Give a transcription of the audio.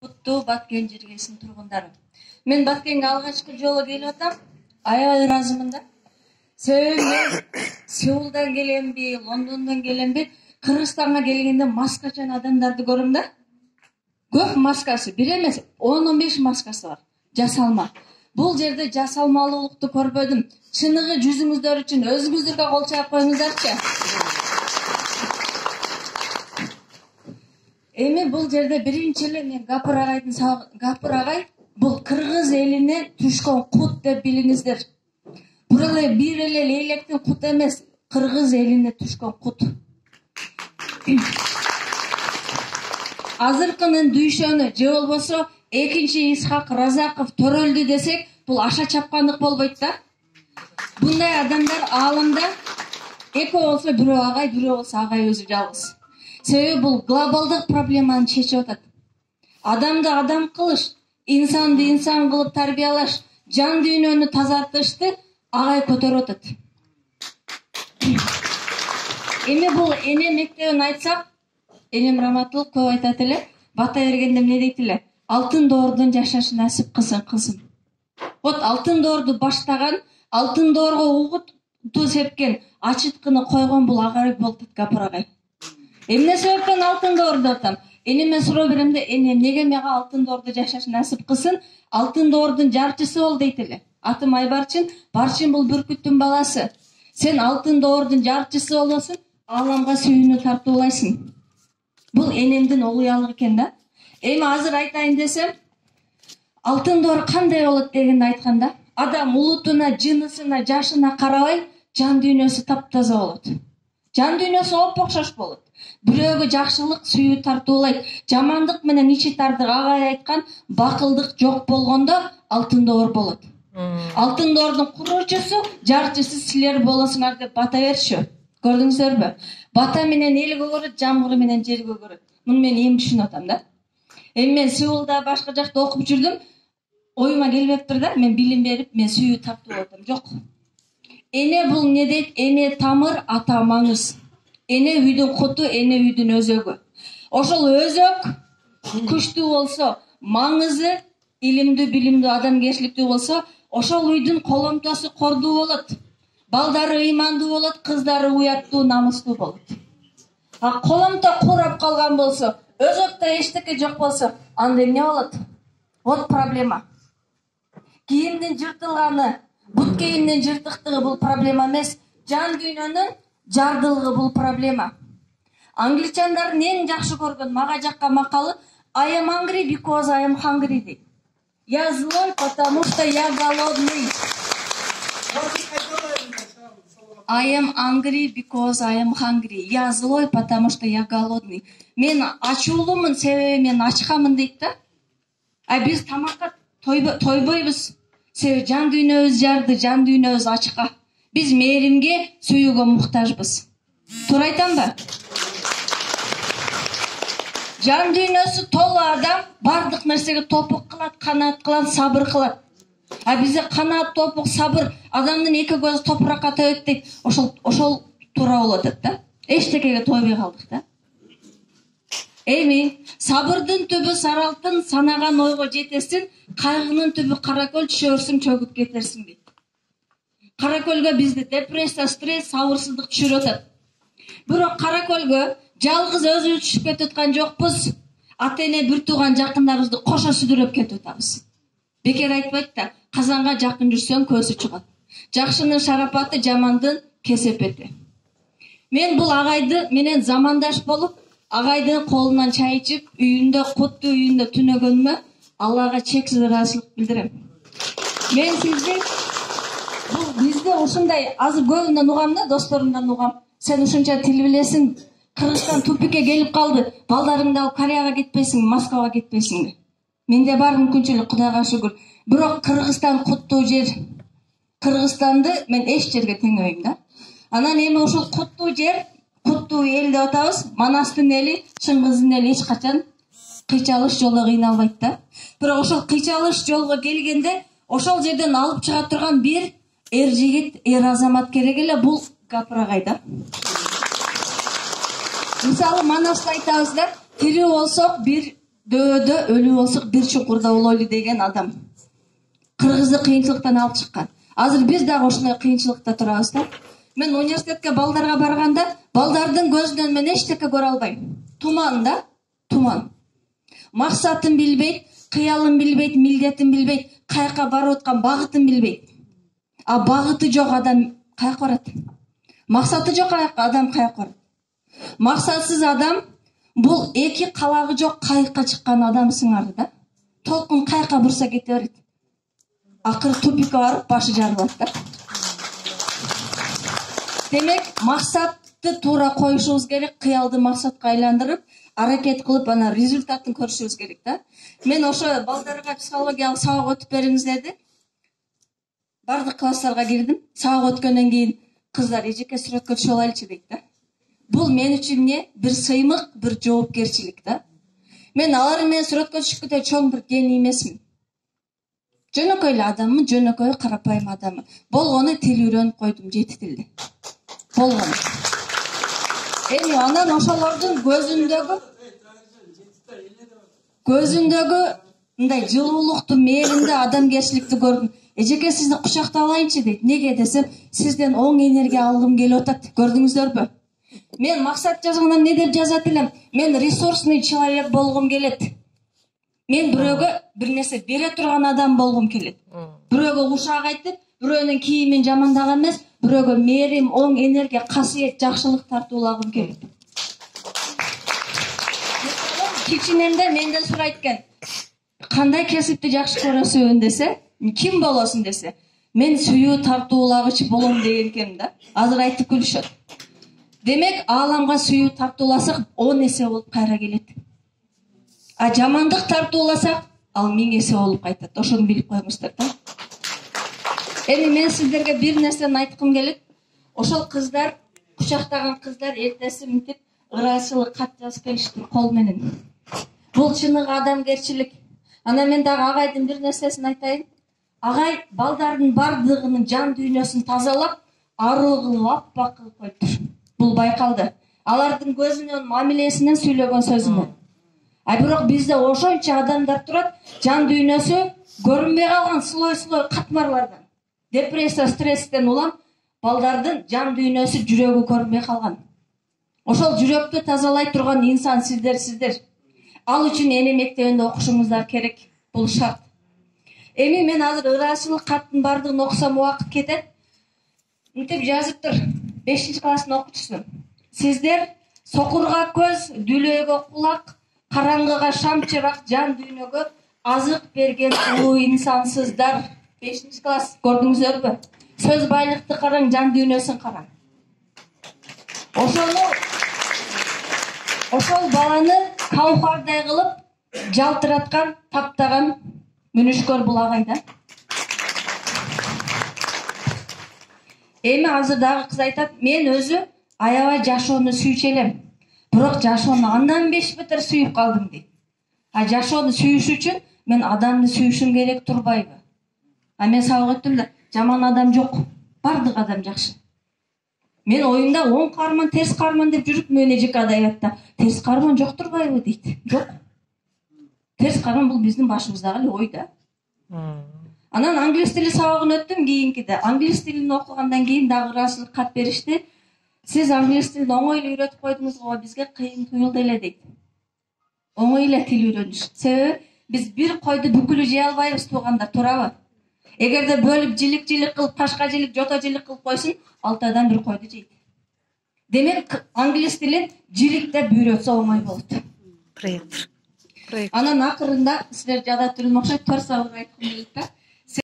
Куттуу Баткен жергесинин тургундары. Мен Баткенге алгачкы жолу келип атам. Аябай ыраазымын да. Себеби мен Сеулдан келемби, Лондондон келемби, Кыргызстанга келгенде маскачан адамдарды көрөм да. Көп маскасы, бир эмес, 10-15 маскасы бар. Жасалма. Бул жерде жасалмалуулукту көрбөдүм. Чыныгы жүзүңүздөр үчүн өзүңүздөргө кол чаап коюңуздарчы. Эми бул жерде биринчи эле мен Гапыр агай бул кыргыз элине түшкөн кут деп билиңиздер. Бир эле лейлектин кут эмес, кыргыз элине түшкөн кут. Азыркынын дүйшөнү же болбосо экинчи Исхак Разаков төрөлдү десек, бул аша чапкандык болбойт да. Bunday адамдар ааламда экөө болсо бирөө агай, бирөө болсо агай өзү жалгыз. Себеби бул глобалдык проблеманы чечип атат. Адамды адам кылыш, инсанды инсан кылып тарбиялаш, жан дүйнөнү тазартышты агай көтөрүп атат. Эми бул эне мектебин айтсак, энем Раматул көп айтат эле, бата бергенде эмне дейт эле? Алтын доордун жашашы насип кылсын, кылсын. Вот алтын доорду баштаган, алтын доорго угуту сепкен, ачыткыны койгон бул агай болуп атат, Гапыр агай. Эмне себептен алтын доор деп атам? Энеме суроо берем да, эне эмнеге мага алтын доорду жашаш насип кылсын? Алтын доордун жарчысы бол дейт эле. Атым Айбарчын, Барчын бул бүркүттүн баласы. Сен алтын доордун жарчысы болосуң, ааламга сүйүүнү тартуулайсың. Бул энемдин олуялыгы экен да. Эми азыр айтайын десем, алтын доор кандай болот дегенди айтканда, адам улутуна, жынысына, жашына карабай, жан дүйнөсү таптаза болот. Жан дүйнөсү оп-окшош болот. Бирөөгө жакшылык сүйүү тартуулайт, жамандык менен ичи тартып агай айткан бакылдык жок болгондо алтын доор болот. Алтын доордун куруучусу, жарчысы силер болосуңар деп бата берчү. Көрдүңүздөрбү? Бата менен эл көгөрөт, жамгыры менен жер көгөрөт. Муну мен эми түшүнүп атам да. Эми мен Сеулда башка жакта окуп жүрдүм. Оюма келбептир да, мен билим берип, мен сүйүү тартып атам. Жок. Эне бул не дейт? Эне тамыр, ата маңыз. Эне үйдүн куту, эне үйдүн өзөгү. Ошол өзөк күчтүү болсо, маңызы илимдүү, билимдүү, адамгерчиликтүү болсо, ошол үйдүн коломтосу кордуу болот. Балдары ыймандуу болот, кыздары уяттуу, намыстуу болот. А коломто курап калган болсо, өзөктө эчтеке жок болсо, анда эмне болот? Вот проблема. Кийимдин жыртылганы, бут кийимдин жыртыктыгы бул проблема эмес, жан дүйнөнүн жардылыгы бул проблема. Англичандардын эң жакшы көргөн мага жаккан макалы I am angry because I am hungry дейт. Я злой, потому что я голодный. I am angry because I am hungry. Я злой, потому что я голодный. Мен ачуулумун, себеби мен ачкамын дейт да. А биз тамакка тойбойбуз. Себеби жан дүйнөбүз жарды, жан дүйнөбүз ачка. Биз мээримге, сүйүүгө муктажбыз. Туура айтамбы? Жан дүйнөсү толу адам бардык нерсеге топук кылат, канаат кылат, сабыр кылат. А бизде канаат, топук, сабыр, адамдын эки көзү топуракка төбөт дейт. Ошол туура болуп атат да. Эчтекеге тойбой калдык да. Эми сабырдын түбү саралтын, санаган ойго жетесин, кайгынын түбү каракөл, түшөрсүң, чөгүп кетерсиң дейт. Каракөлгө бизди депрессия, стресс, сабырсыздык түшүрүп атат. Бирок каракөлгө жалгыз өзүбүз түшүп кетип аткан жокпуз. Ата-эне, бир тууган жакындарыбызды кошо сүдүрөп кетип атабыз. Бекер айтпайт да, казанга жакын жүрсөң көзү чыгат. Жакшынын шарапаты, жамандын кесепети. Мен бул агайды менен замандаш болуп, агайдын колунан чай ичип, үйүндө, куттуу үйүндө түнөгөнүмө Аллага чексиз ыраазычылык билдирем. Мен сизди бизде ушундай азыр көбүнөн угам да, досторумдан угам. Сен ушунча тил билесиң, Кыргызстан тупикке келип калды. Балдарыңды алып Кореяга кетпейсиңби, Москвага кетпейсиңби? Менде бар мүмкүнчүлүк, Кудайга шүгүр. Бирок Кыргызстан куттуу жер. Кыргызстанды мен эч жерге теңебейм да. Анан эми ушул куттуу жер, куттуу эл деп атабыз. Манастын эли, Чыңгыздын эли эч качан кыйчалыш жолго кыйналбайт да. Бирок ошол кыйчалыш жолго келгенде, ошол жерден алып чыга турган бир эр жигит, эр азамат керек эле, бул Гапыр агай да. Мисалы Манаста айтабыз да, тирүү болсок бир дөбөдө өлүү болсок бир чукурда бололу деген адам. Кыргызды кыйынчылыктан алып чыккан. Азыр биз дагы ошондой кыйынчылыкта турабыз да. Мен университетке балдарга барганда, балдардын көзүнөн мен эчтеке көрө албайм. Туман да, туман. Максатын билбейт, кыялын билбейт, милдетин билбейт, каяка барып аткан багытын билбейт. А багыты жок адам каяка барат? Максаты жок адам каяка барат? Максатсыз адам бул эки калагы жок кайыкка чыккан адам сыңары да. Толкун каяка бурса кете берет. Акыры тупикке барып башы жарылат да. Демек, максатты туура коюшубуз керек, кыялды максатка айландырып, аракет кылып, ана результатын көрүшүбүз керек да. Мен ошо балдарга психологиялык сабак өтүп бериңиз деди. Бардык класстарга кирдим. Сабак өткөндөн кийин кыздар эжеке сүрөткө түшүп алайлычы дейт да. Бул мен үчүн эмне? Бир сыймык, бир жоопкерчилик да. Мен алар менен сүрөткө түшкүндө чоң бир гений эмесмин. Жөнөкөй эле адаммын, жөнөкөй карапайым адаммын. Болгону тил үйрөнүп койдум, 7 тилди. Болгону. Эми анан ошолордун көзүндөгү мындай жылуулукту, мээримди, адамгерчиликти көрдүм. Эжеке сизди кучактап алайынчы дейт. Неге десем, сизден оң энергия алгым келип атат. Көрдүңүздөрбү? Мен максат жазганда эмне деп жазат элем? Мен ресурсный человек болгум келет. Мен бирөөгө бир нерсе бере турган адам болгум келет. Бирөөгө ушак айтып, бирөөнүн кийимин жамандаган эмес, бирөөгө мээрим, оң энергия, касиет, жакшылык тартуулагым келет. Кичинемде менден сурайт экен. Кандай кесипти жакшы көрөсүң десе, ким болосуң десе, мен сүйүү тартуулагыч болом деген экенмин да. Азыр айтып күлүшөт. Демек, ааламга сүйүү тартууласак 10 эсе болуп кайра келет. А жамандык тартууласак, ал 1000 эсе болуп кайтат. Ошону билип коюңуздар да. Эми мен сиздерге бир нерсени айткым келет. Ошол кыздар, кучактаган кыздар эртеси мынтип ырайчылык кат жазып келишти кол менен. Бул чыныгы адамгерчилик. Анан мен дагы агайдын бир нерсесин айтайын. Агай балдардын бардыгынын жан дүйнөсүн тазалап, аруу кылып, аппак кылып коюптур. Бул байкалды. Алардын көзүнөн, мамилесинен, сүйлөгөн сөзүнөн. А бирок бизде ошончо адамдар турат, жан дүйнөсү көрүнбөй калган слой катмарлардан. Депрессия, стресстен улам балдардын жан дүйнөсү, жүрөгү көрүнбөй калган. Ошол жүрөктү тазалай турган инсан сиздер. Ал үчүн эне мектебинде окушуңуздар керек. Бул шарт. Эми мен азыр ырайчылык каттын бардыгын окусам убакыт кетет. Мынтип жазыптыр. 5-класстын окуучусу. Сиздер сокурга көз, дүлөөгө кулак, караңгыга шам чырак, жан дүйнөгө азык берген улуу инсансыздар. 5-класс көрдүңүздөрбү? Сөз байлыкты караң, жан дүйнөсүн караң. Ошол баланы каухардай кылып жалтыраткан, таптаган мүнүшкөр бул агай да. Эми азыр дагы кыз айтат, мен өзү аябай жашоону сүйчү элем. Бирок жашоону андан 5 бетер сүйүп калдым дейт. А жашоону сүйүш үчүн мен адамды сүйүшүм керек турбайбы? А мен сабак өттүм да, жаман адам жок. Бардык адам жакшы. Мен оюмда оң карман, терс карман деп жүрүп, мен эжеке адабиятта терс карман жок турбайбы дейт. Жок. Терс карман бул биздин башыбыздагы эле ой да. Анан англис тили сабагын өттүм кийинкиде. Англис тилин окугандан кийин дагы ырайчылык кат беришти. Сиз англис тилин оңой эле үйрөтүп койдуңуз го, бизге кыйын туюлду эле дейт. Оңой эле тил үйрөнүш. Себеби биз бир койду бүкүлү жей албайбыз, туугандар, туурабы? Эгерде бөлүп жилик кылып, кашка жилик, жото жилик кылып койсун, 6 адам бир койду жейт. Демек, англис тилин жиликтеп үйрөтсө оңой болот. Анан акырында силер жада турмакчы 4 сабак айткым келет да.